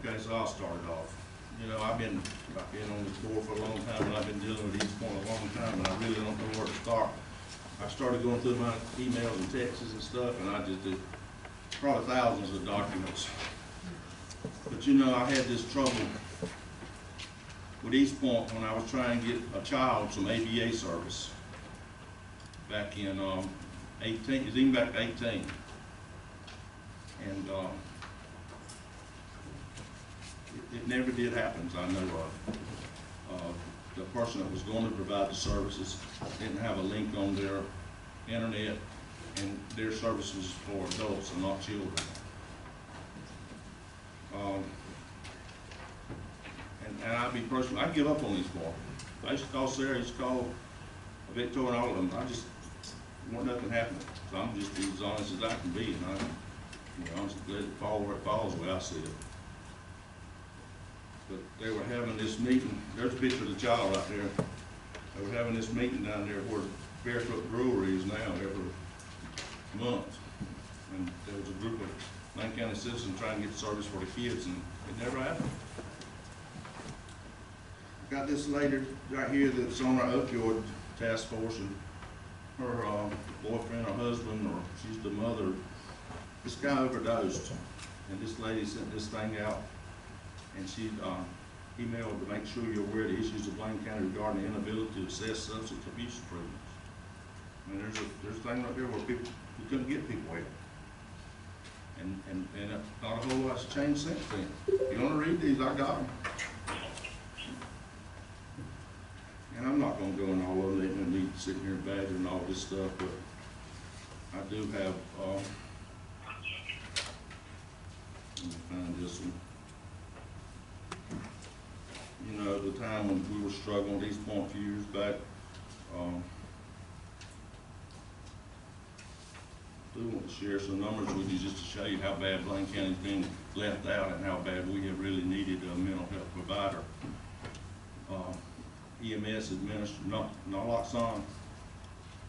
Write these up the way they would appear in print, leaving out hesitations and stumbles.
Okay, so I'll start it off. You know, I've been on this board for a long time, and I've been dealing with Eastpoint a long time, and I really don't know where to start. I started going through my emails and texts and stuff, and I just did probably thousands of documents. But you know, I had this trouble with Eastpoint when I was trying to get a child some ABA service back in 18, it's even back to 18. And it never did happen, as I know of. The person that was going to provide the services didn't have a link on their internet, and their service was for adults and not children. And I'd be personally, I'd give up on these boys. I used to call Sarah, I used to call Victoria and all of them. I just, wasn't nothing happening. So I'm just as honest as I can be, and I'm just let it fall where it falls, the way I see it. But they were having this meeting, there's a picture of the child right there. They were having this meeting down there where Barefoot Brewery is now every month. And there was a group of Bladen County citizens trying to get service for the kids, and it never happened. I got this lady right here that's on our opioid task force, and her boyfriend or husband, or she's the mother, this guy overdosed, and this lady sent this thing out, and she emailed to make sure you're aware of the issues of Bladen County regarding the inability to assess substance abuse improvements. I mean, there's a thing right there where people, we couldn't get people help. And not a whole lot's changed since then. If you want to read these, I got them. And I'm not going to go in all of them, and me sitting here badgering all this stuff, but I do have, let me find this one. You know, the time when we were struggling with Eastpoint a few years back, I do want to share some numbers with you just to show you how bad Bladen County's been left out and how bad we have really needed a mental health provider. EMS administered naloxone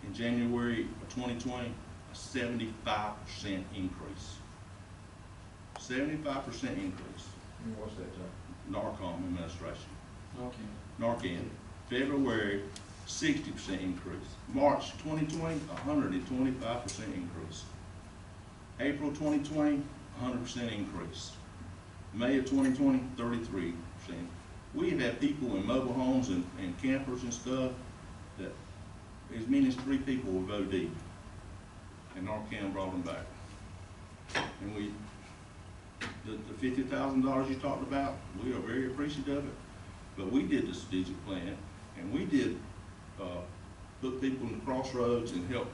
in January of 2020, a 75% increase. 75% increase. And what's that, John? Narcon administration. Okay. Narcan. February, 60% increase. March 2020, 125% increase. April 2020, 100% increase. May of 2020, 33%. We've had people in mobile homes and campers and stuff that as many as 3 people with OD, and Narcan brought them back. And the $50,000 you talked about, we are very appreciative of it. But we did the strategic plan, and we did put people in the crossroads and help.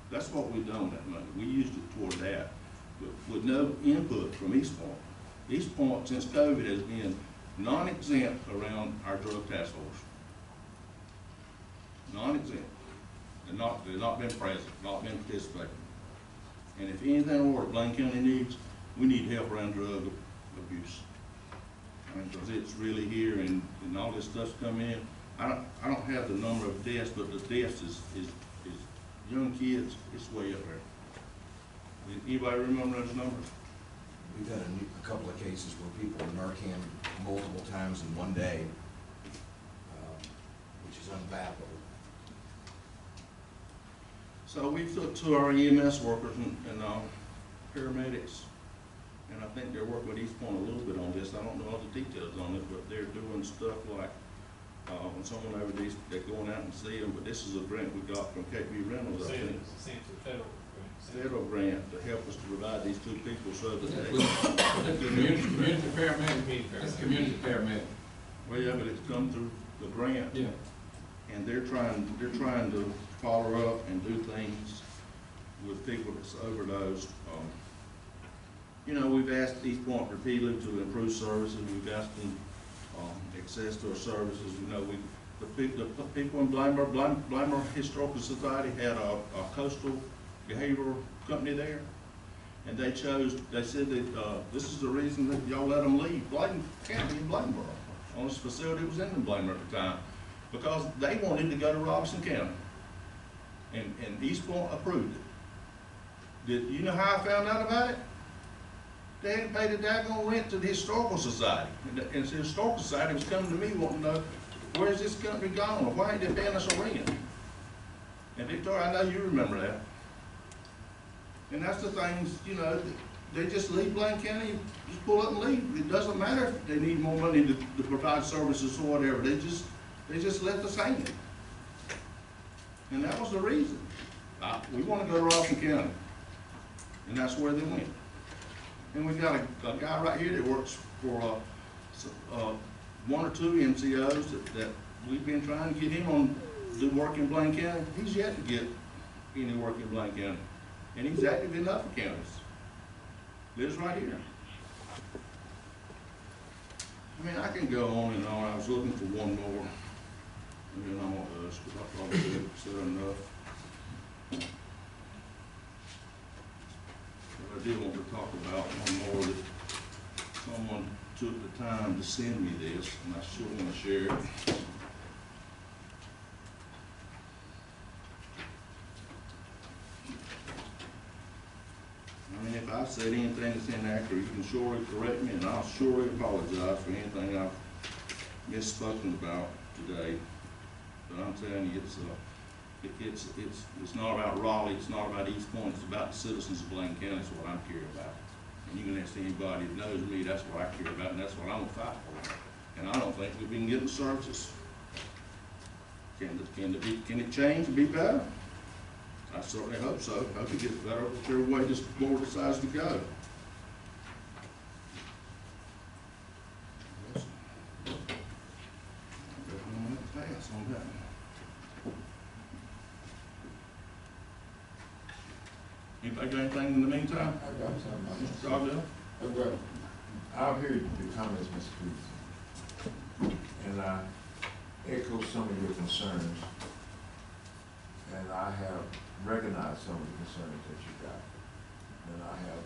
That's what we've done with that money. We used it toward that, but with no input from Eastpoint. Eastpoint, since COVID, has been non-exempt around our drug task force. Non-exempt. They've not been present, not been participating. And if anything more Bladen County needs, we need help around drug abuse. I mean, because it's really here, and all this stuff's come in. I don't have the number of deaths, but the deaths is young kids. It's way up there. Anybody remember those numbers? We've had a couple of cases where people were Narcan multiple times in one day, which is unbelievable. So we took to our EMS workers and paramedics, and I think they're working with Eastpoint a little bit on this. I don't know all the details on it, but they're doing stuff like when someone overdoses, they're going out and see them. But this is a grant we got from KB Reynolds, I think. Federal grant to help us to provide these 2 people so that they Community paramedic. It's community paramedic. Well, yeah, but it's come through the grant. Yeah. And they're trying to follow up and do things with people that's overdosed. You know, we've asked Eastpoint repeatedly to improve services. We've asked them access to our services. You know, the people in Bladenburg Historical Society had a coastal behavioral company there, and they said that this is the reason that y'all let them leave Bladen County in Bladenburg on this facility that was in Bladenburg at the time, because they wanted to go to Robinson County, and Eastpoint approved it. You know how I found out about it? They hadn't paid a daggone rent to the Historical Society. And the Historical Society was coming to me wanting to know, where's this company gone? Or why ain't they paying us a rent? And Victoria, I know you remember that. And that's the things, you know, they just leave Bladen County, just pull up and leave. It doesn't matter if they need more money to provide services or whatever. They just left us hanging. And that was the reason. We want to go to Rossum County. And that's where they went. And we got a guy right here that works for one or two NCOs that we've been trying to get him on do work in Bladen County. He's yet to get any work in Bladen County. And he's active in other counties. Lives right here. I mean, I can go on and on. I was looking for one more. And then I'm gonna hush, because I probably said enough. But I did want to talk about one more that someone took the time to send me this, and I sure want to share it. I mean, if I said anything that's inaccurate, you can surely correct me, and I'll surely apologize for anything I've misspoken about today. But I'm telling you, it's not about Raleigh, it's not about Eastpoint, it's about the citizens of Bladen County. Is what I'm care about. And you can ask anybody that knows me, that's what I care about, and that's what I'm gonna fight for. And I don't think we've been getting services. Can it change and be better? I certainly hope so. I hope it gets better whichever way this board decides to go. Pass on that. Anybody got anything in the meantime? I got something. Mr. Caldwell? Well, I've heard the comments, Mr. Cruz, and I echo some of your concerns, and I have recognized some of the concerns that you got, and I have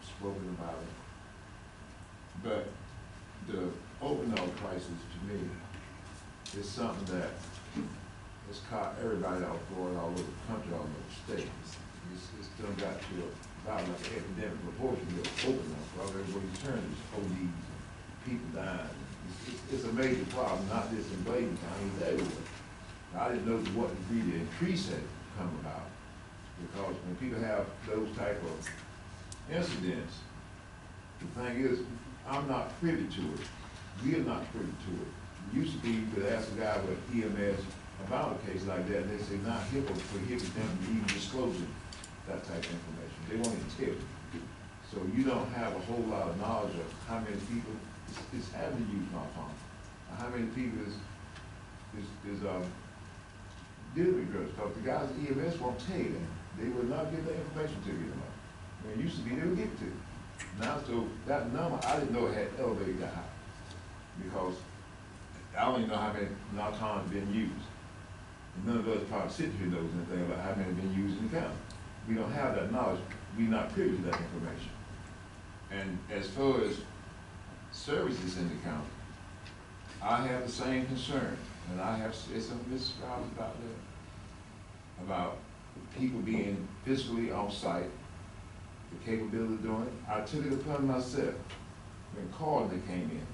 spoken about it. But the opioid crisis, to me, is something that has caught everybody off guard all over the country, all over the state. It's still got to about like an epidemic proportion of opioids. Well, everywhere you turn, there's ODs and people dying. It's a major problem, not just in Bladen County, it's everywhere. I didn't know to what degree the increase had come about, because when people have those type of incidents, the thing is, I'm not privy to it. We are not privy to it. It used to be you could ask a guy with EMS about a case like that, and they say, not HIPAA prohibits them from even disclosing that type of information. They won't even tell you. So you don't have a whole lot of knowledge of how many people is having to use narcotics, or how many people is dealing with drugs. Because the guys at EMS won't tell you that. They will not give that information to you anymore. When it used to be, they would give it to you. Now, so that number, I didn't know it had elevated that high, because I don't even know how many narcotics been used. And none of us probably sit here knows anything about how many have been used in the county. We don't have that knowledge. We're not privy to that information. And as far as services in the county, I have the same concern, and I have said some of this about that, about people being physically on site, the capability of doing it. I took it upon myself when Carter came in.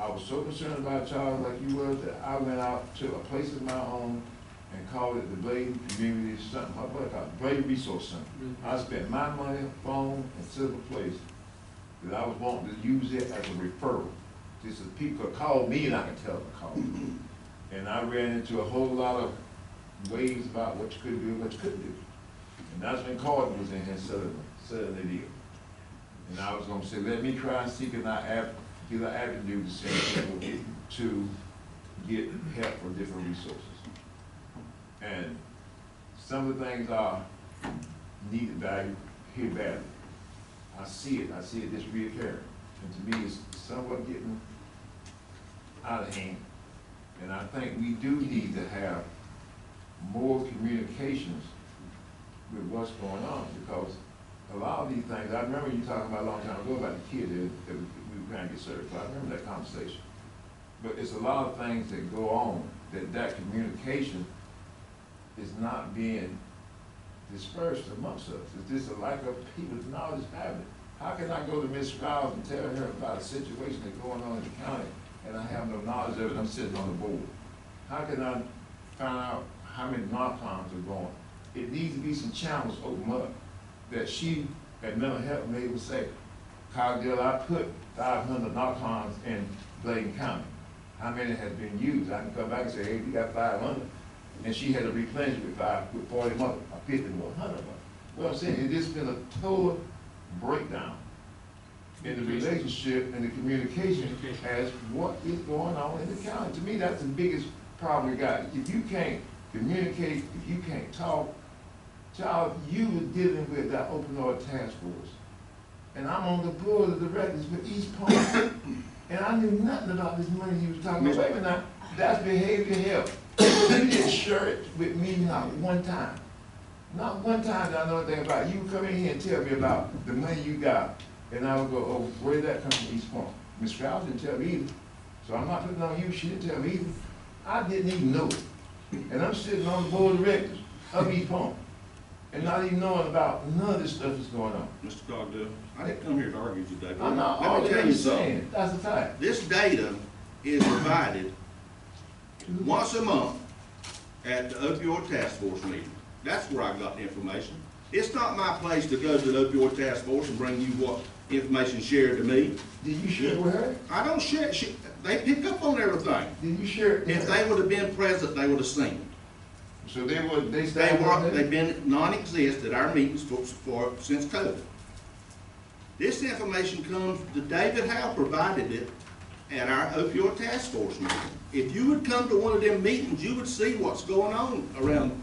I was so concerned about Charles like you were that I went out to a place of my own and called it the Bladen Community something. What I call it? Bladen Resource Center. I spent my money, phone, and set up a place that I was wanting to use it as a referral. Just as people could call me and I could tell them to call me. And I ran into a whole lot of ways about what you could do and what you couldn't do. And that's when Carter was in here selling the deal. And I was gonna say, let me try and see can I get an avenue to send people to get help for different resources. And some of the things are needed value here badly. I see it just reoccurring. And to me, it's somewhat getting out of hand. And I think we do need to have more communications with what's going on, because a lot of these things, I remember you talking about a long time ago about the kid that we were trying to get certified. I remember that conversation. But it's a lot of things that go on that communication is not being dispersed amongst us. It's just a lack of people's knowledge How can I go to Ms. Skiles and tell her about a situation that's going on in the county, and I have no knowledge of it, I'm sitting on the board? How can I find out how many narcotics are going? It needs to be some channels open up that she, at mental health, may able to say, Cogdill, I put 500 narcotics in Bladen County. How many has been used? I can come back and say, hey, we got 500. And she had to replenish with 40 more, or 50 more, 100 more. Well, I'm saying, it just been a total breakdown in the relationship and the communication as what is going on in the county. To me, that's the biggest problem we got. If you can't communicate, if you can't talk, child, you were dealing with that open door task force. And I'm on the board of directors for Eastpoint. And I knew nothing about this money he was talking about. Wait a minute now, that's behavior health. You didn't share it with me not one time. Not one time did I know anything about it. You would come in here and tell me about the money you got. And I would go, oh, where did that come from, Eastpoint? Ms. Strauss didn't tell me either. So I'm not putting on you, she didn't tell me either. I didn't even know it. And I'm sitting on the board of directors of Eastpoint. And not even knowing about none of this stuff that's going on. Mr. Cogdill, I didn't come here to argue today. I'm not Let me tell you something. saying, that's a fact. This data is provided once a month at the opioid task force meeting. That's where I got the information. It's not my place to go to the opioid task force and bring you what information shared to me. Did you share it with her? I don't share it. They pick up on everything. Did you share it with If her? they would have been present, they would have seen it. So they They've been non-exist at our meetings since COVID. This information comes, David Howe provided it at our opioid task force meeting. If you would come to one of them meetings, you would see what's going on around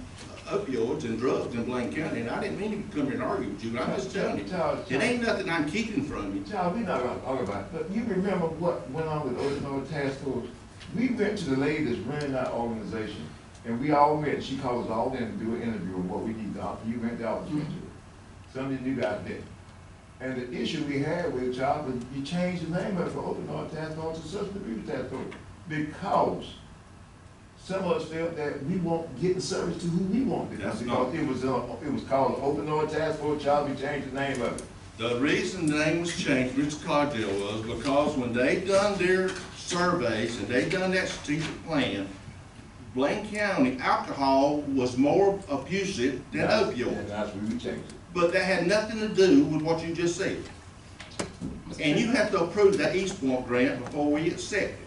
opioids and drugs in Bladen County. And I didn't mean to come here and argue with you, but I'm just telling you, it ain't nothing I'm keeping from you. Child, we're not gonna argue about it, but you remember what went on with the opioid task force? We went to the lady that's running that organization, and we all met. She called us all in to do an interview of what we need to offer. You went there, I was into it. Some of you guys did. And the issue we had with it, child, was you changed the name of it from opioid task force to substance abuse task force because some of us felt that we weren't getting service to who we wanted. Because it was called the opioid task force, child, we changed the name of it. The reason the name was changed, Mr. Cogdill, was because when they done their surveys and they done that strategic plan, Bladen County alcohol was more abusive than opioids. And that's when we changed it. But that had nothing to do with what you just said. And you have to approve that Eastpoint grant before we accept it.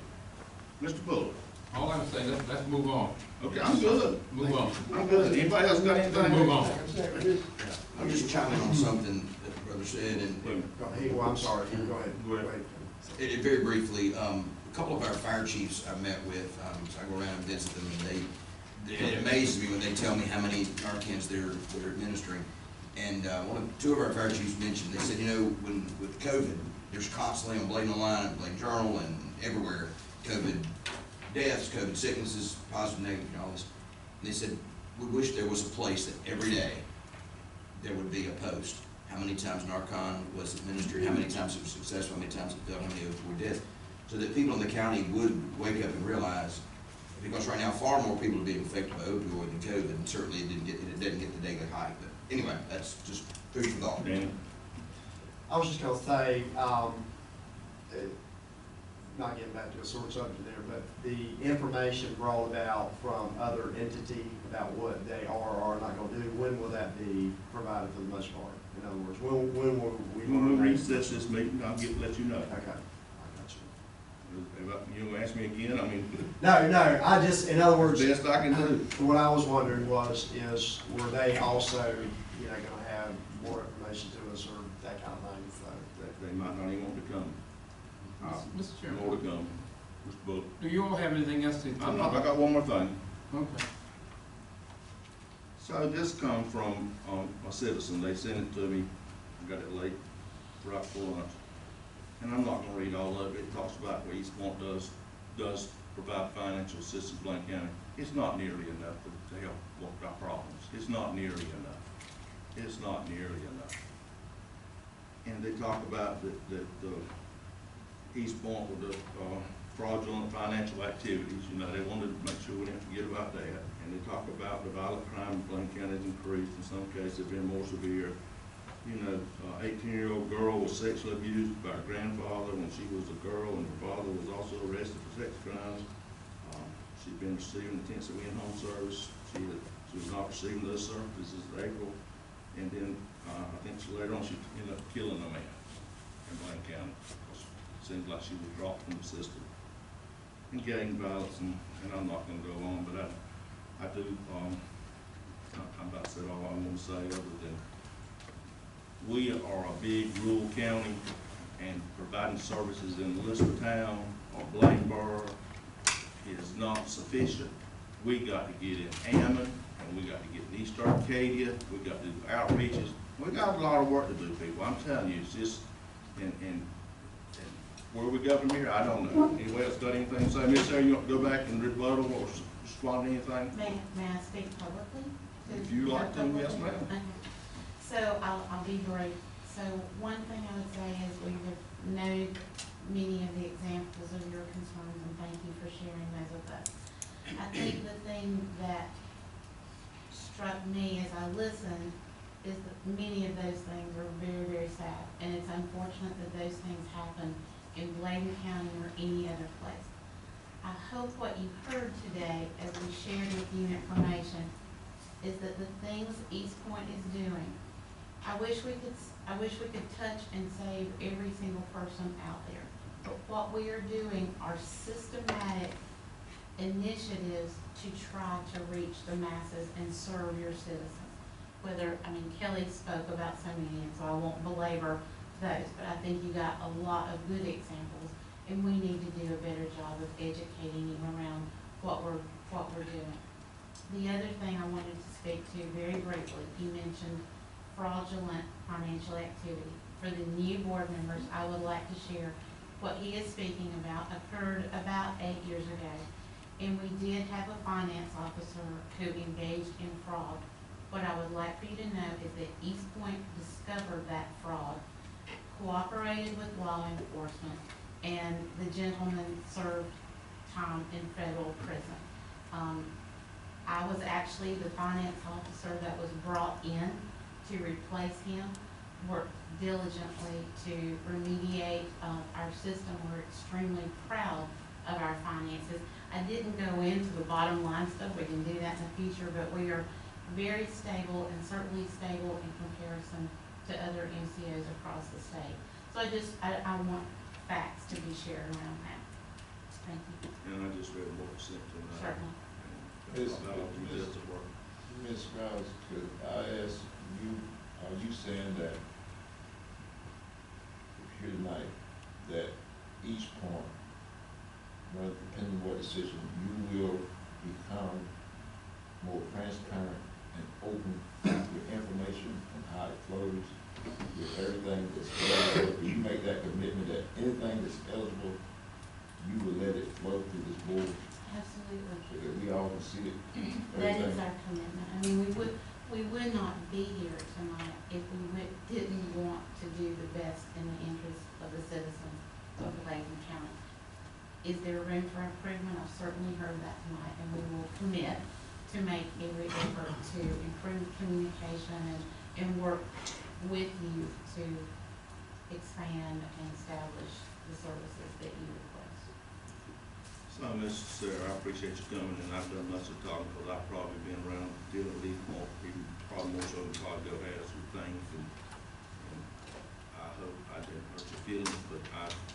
Mr. Bullard. All I'm saying, let's move on. Okay, I'm good. Move on. I'm good. Anybody else got Let's anything? move on. I'm just chiming on something that the brother said, and Well, I'm sorry, go ahead. Go ahead. very briefly, a couple of our fire chiefs I met with, so I go around and visit them, and it amazes me when they tell me how many Narcans they're administering. And two of our fire chiefs mentioned, they said, you know, with COVID, there's constantly on Bladen Online, Bladen Journal, and everywhere, COVID deaths, COVID sicknesses, positive, negative, and all this. And they said, we wish there was a place that every day there would be a post. How many times Narcan was administered, how many times it was successful, how many times it failed, how many opioid deaths, so that people in the county would wake up and realize, because right now far more people are being affected by opioid than COVID, and certainly it didn't get the daily hype. But anyway, that's just food for thought. Danny? I was just gonna say, not getting back to a sore subject there, but the information brought about from other entity about what they are or are not gonna do, when will that be provided for the most part? In other words, when will we? When we recess this meeting, I'll let you know. Okay, I got you. If you ask me again, I mean, No, I just, in other words, best I can do. what I was wondering is were they also, gonna have more information to us or that kind of thing? So They might not even want to come. Mr. Chairman, More to come. Mr. Bullock. do you all have anything else to? I got one more thing. Okay. So this come from a citizen. They sent it to me. I got it late, right before lunch. And I'm not gonna read all of it. It talks about what Eastpoint does provide financial assistance to Bladen County. It's not nearly enough to help work our problems. It's not nearly enough. It's not nearly enough. And they talk about the Eastpoint with the fraudulent financial activities. They wanted to make sure we didn't forget about that. And they talk about the violent crime in Bladen County has increased. In some cases, they've been more severe. 18-year-old girl was sexually abused by her grandfather when she was a girl, and her father was also arrested for sex crimes. She'd been receiving intensive in-home service. She was not receiving those services in April, and then I think later on she ended up killing a man in Bladen County. It seems like she was dropped from the system. And gang violence, and I'm not going to go on, but I do. I'm about to say all I'm going to say, other than we are a big rural county, and providing services in Elizabethtown or Bladenboro is not sufficient. We got to get in Hammond, and we got to get in East Arcadia. We got to do outreaches. We got a lot of work to do, people. I'm telling you, it's just, and where we go from here, I don't know. Anybody else got anything to say? Miss Sarah, you want to go back and rebuttal or respond to anything? May I speak publicly? If you like to, yes, ma'am. Okay. So I'll be brief. So one thing I would say is we have noted many of the examples of your concerns, and thank you for sharing those with us. I think the thing that struck me as I listened is that many of those things are very, very sad, and it's unfortunate that those things happen in Bladen County or any other place. I hope what you heard today as we shared with you information is that the things Eastpoint is doing, I wish we could touch and save every single person out there. But what we are doing are systematic initiatives to try to reach the masses and serve your citizens. Kelly spoke about so many, and so I won't belabor those, but I think you got a lot of good examples, and we need to do a better job of educating you around what we're doing. The other thing I wanted to speak to very briefly, you mentioned fraudulent financial activity. For the new board members, I would like to share what he is speaking about occurred about 8 years ago, and we did have a finance officer who engaged in fraud. What I would like for you to know is that Eastpoint discovered that fraud, cooperated with law enforcement, and the gentleman served time in federal prison. I was actually the finance officer that was brought in to replace him, worked diligently to remediate our system. We're extremely proud of our finances. I didn't go into the bottom line stuff. We can do that in the future, but we are very stable, and certainly stable in comparison to other MCOs across the state. So I want facts to be shared around that. Thank you. And I just read what was sent to me. Certainly. Ms. Rouse, could I ask you, are you saying that here tonight, that each point, well, depending on what decision, you will become more transparent and open with information on how it flows, with everything that's eligible? Do you make that commitment that anything that's eligible, you will let it flow through this board? Absolutely. So that we all can see it? That is our commitment. We would not be here tonight if we didn't want to do the best in the interest of the citizens of Bladen County. Is there room for improvement? I've certainly heard that tonight, and we will commit to make every effort to improve communication and work with you to expand and establish the services that you request. So, Mr. Sarah, I appreciate you coming, and I've done much of talking because I've probably been around dealing with these more, even probably more so than Todd Go has with things, and I hope I didn't hurt your feelings, but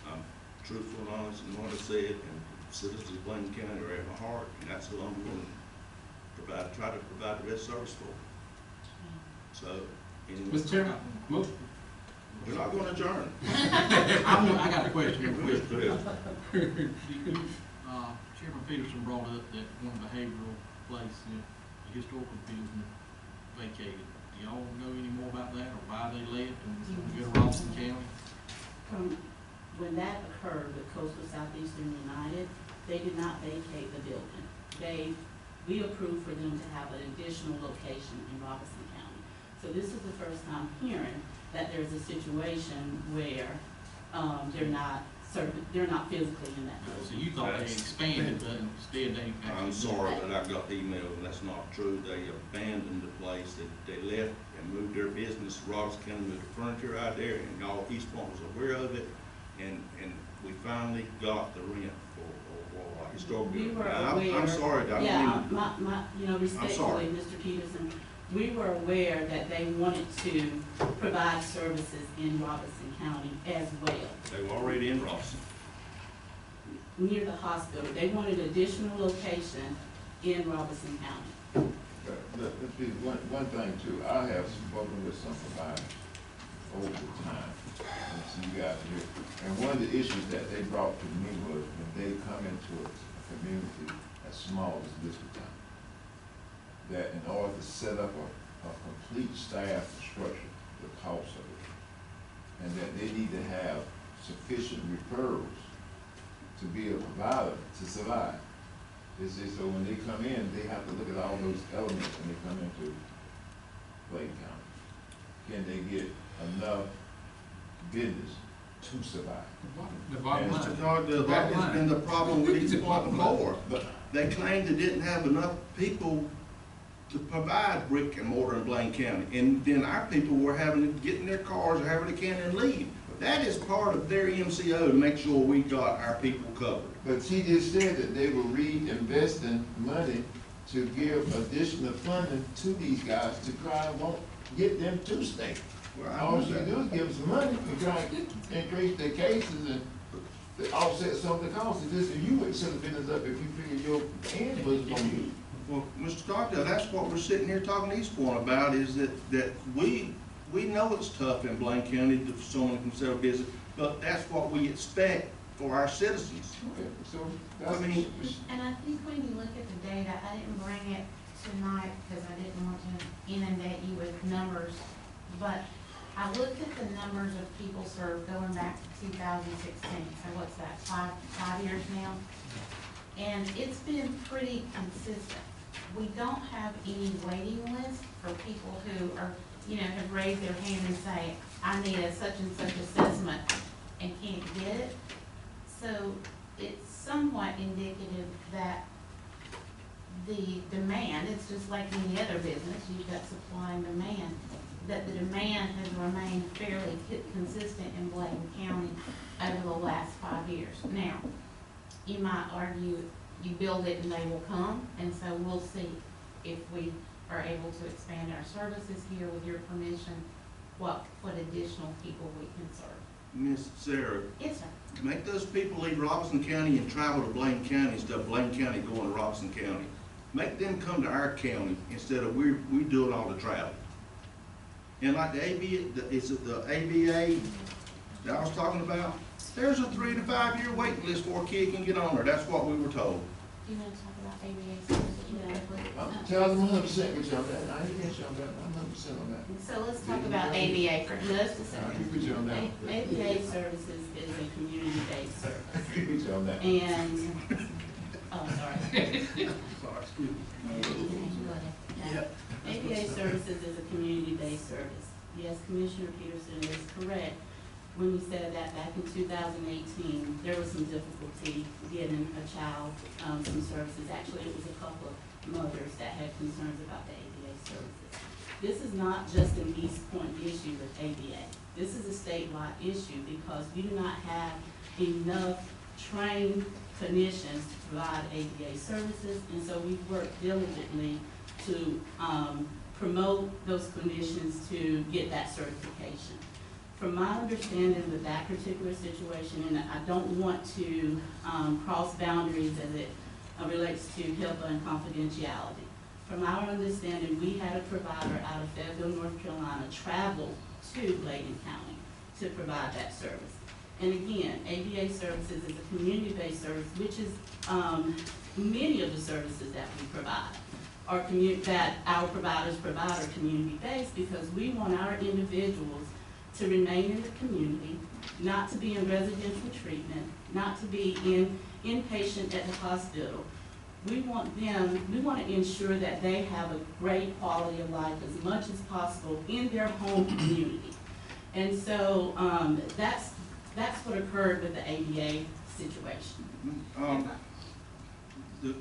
I'm truthful and honest in what I said, and citizens of Bladen County are at my heart, and that's who I'm going to try to provide the best service for. So, anyway, Mr. Chairman, we're not going to adjourn. I got a question. Chairman Peterson brought up that one behavioral place, the historical building vacated. Do y'all know any more about that, or why they left and go to Robinson County? When that occurred with Coastal Southeastern United, they did not vacate the building. We approved for them to have an additional location in Robinson County. So this is the first time hearing that there's a situation where they're not they're not physically in that So building. you thought they expanded, but instead they actually. I'm sorry, but I got emails, and that's not true. They abandoned the place, they left and moved their business to Robertson County, moved the furniture out there, and all Eastpoint was aware of it, and we finally got the rent for historic We building. were Now, I'm aware. sorry, I don't Yeah, mean, respectfully, Mr. Peterson, we were aware that they wanted to provide services in Robertson County as well, they were already in Robertson. near the hospital. They wanted additional location in Robertson County. Let's be, one thing too, I have spoken with some providers over the time, and so you guys here. And one of the issues that they brought to me was when they come into a community as small as this town, that in order to set up a complete staff structure, the cost of it, and that they need to have sufficient referrals to be a provider to survive. They say, so when they come in, they have to look at all those elements when they come into Bladen County. Can they get enough business to survive? The bottom line. Mr. Cardell, that has been the problem with Eastpoint before. But They claimed they didn't have enough people to provide brick and mortar in Blaine County. And then our people were having to get in their cars or having to can and leave. That is part of their MCO to make sure we got our people covered. But she just said that they were reinvesting money to give additional funding to these guys to try and get them to stay. Well, I All know she that. do is give them some money to try and increase their cases and to offset some of the costs. And this, you would set the business up if you figured your end was gonna be. Well, Mr. Cardell, that's what we're sitting here talking to Eastpoint about, is that we know it's tough in Blaine County to someone can sell business, but that's what we expect for our citizens. Okay, so that's. I mean, And I think when you look at the data, I didn't bring it tonight because I didn't want to inundate you with numbers, but I looked at the numbers of people served going back to 2016, so what's that, five years now? And it's been pretty consistent. We don't have any waiting list for people who are, have raised their hand and say, I need a such and such assessment and can't get it. So it's somewhat indicative that the demand, it's just like any other business, you've got supply and demand, that the demand has remained fairly consistent in Bladen County over the last 5 years. Now, you might argue you build it and they will come, and so we'll see if we are able to expand our services here with your permission, what additional people we can serve. Miss Sarah, Yes, sir. make those people leave Robertson County and travel to Blaine County instead of Blaine County going to Robertson County. Make them come to our county instead of we doing all the travel. And like the ABA that I was talking about, there's a 3 to 5 year waiting list for a kid can get on there. That's what we were told. Do you want to talk about ABA services briefly? I'm telling them 100% with you on that. I ain't against you on that. I'm 100% on that. So let's talk about ABA for just a I second. agree with you on that. ABA services is a community-based service. I agree with you on that. And, oh, sorry. Sorry, excuse me. ABA services is a community-based service. Yes, Commissioner Peterson is correct when he said that back in 2018, there was some difficulty getting a child some services. Actually, it was a couple of mothers that had concerns about the ABA services. This is not just an Eastpoint issue with ABA. This is a statewide issue because we do not have enough trained clinicians to provide ABA services, and so we've worked diligently to promote those clinicians to get that certification. From my understanding with that particular situation, and I don't want to cross boundaries as it relates to HIPAA and confidentiality. From our understanding, we had a provider out of Fayetteville, North Carolina, travel to Bladen County to provide that service. And again, ABA services is a community-based service, which is many of the services that we provide are that our providers provide are community-based because we want our individuals to remain in the community, not to be in residential treatment, not to be inpatient at the hospital. We want to ensure that they have a great quality of life as much as possible in their home community. And so that's That's what occurred with the ADA situation. The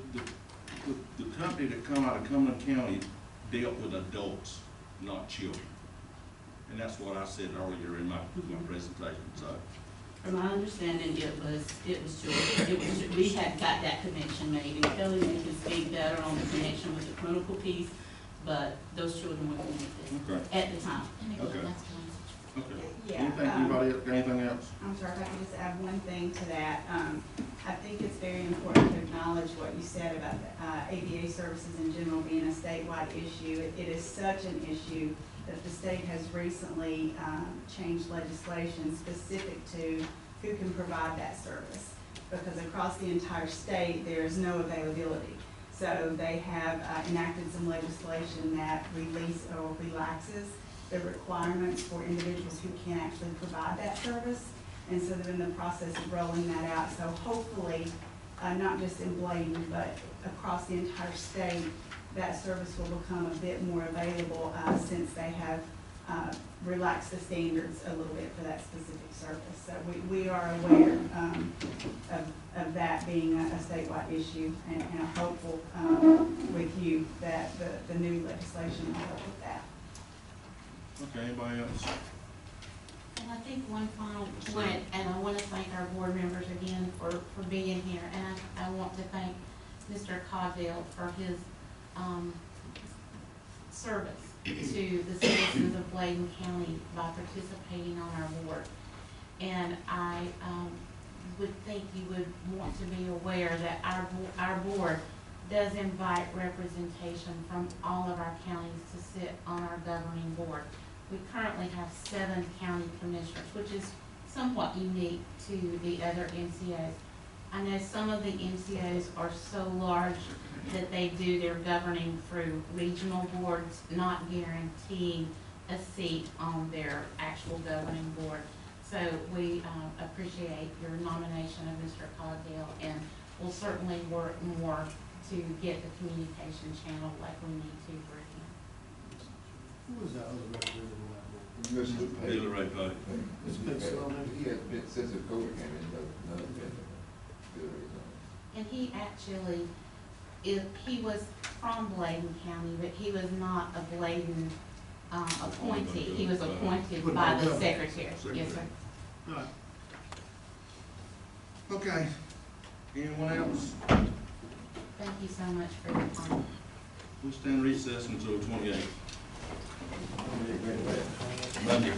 company that come out of Cumberland County dealt with adults, not children. And that's what I said earlier in my presentation, so. From my understanding, it was children. We had got that connection made, and Kelly may can speak better on the connection with the clinical piece, but those children were connected Okay. at the time. And again, Okay. that's fine. Okay. Yeah, Anybody else, got anything else? I'm sorry, if I could just add one thing to that. I think it's very important to acknowledge what you said about the ADA services in general being a statewide issue. It is such an issue that the state has recently changed legislation specific to who can provide that service. Because across the entire state, there is no availability. So they have enacted some legislation that relaxes the requirements for individuals who can actually provide that service. And so they're in the process of rolling that out. So hopefully, not just in Bladen, but across the entire state, that service will become a bit more available since they have relaxed the standards a little bit for that specific service. So we are aware of that being a statewide issue and are hopeful with you that the new legislation will help with that. Okay, anybody else? And I think one final point, and I want to thank our board members again for being here, and I want to thank Mr. Cogdell for his service to the citizens of Bladen County by participating on our board. And I would think you would want to be aware that our board does invite representation from all of our counties to sit on our governing board. We currently have 7 county commissioners, which is somewhat unique to the other MCOs. I know some of the MCOs are so large that they do their governing through regional boards, not guaranteeing a seat on their actual governing board. So we appreciate your nomination of Mr. Cogdell, and we'll certainly work more to get the communication channel like we need to for him. Who was that other representative on that board? Mr. Billy Ray Pike. He has been, since the COVID came in, another been. And he actually, he was from Bladen County, but he was not a Bladen appointee. He was appointed by the secretary. Yes, sir. All right. Okay. Anyone else? Thank you so much for your time. We'll stand recess until 28th. Monday.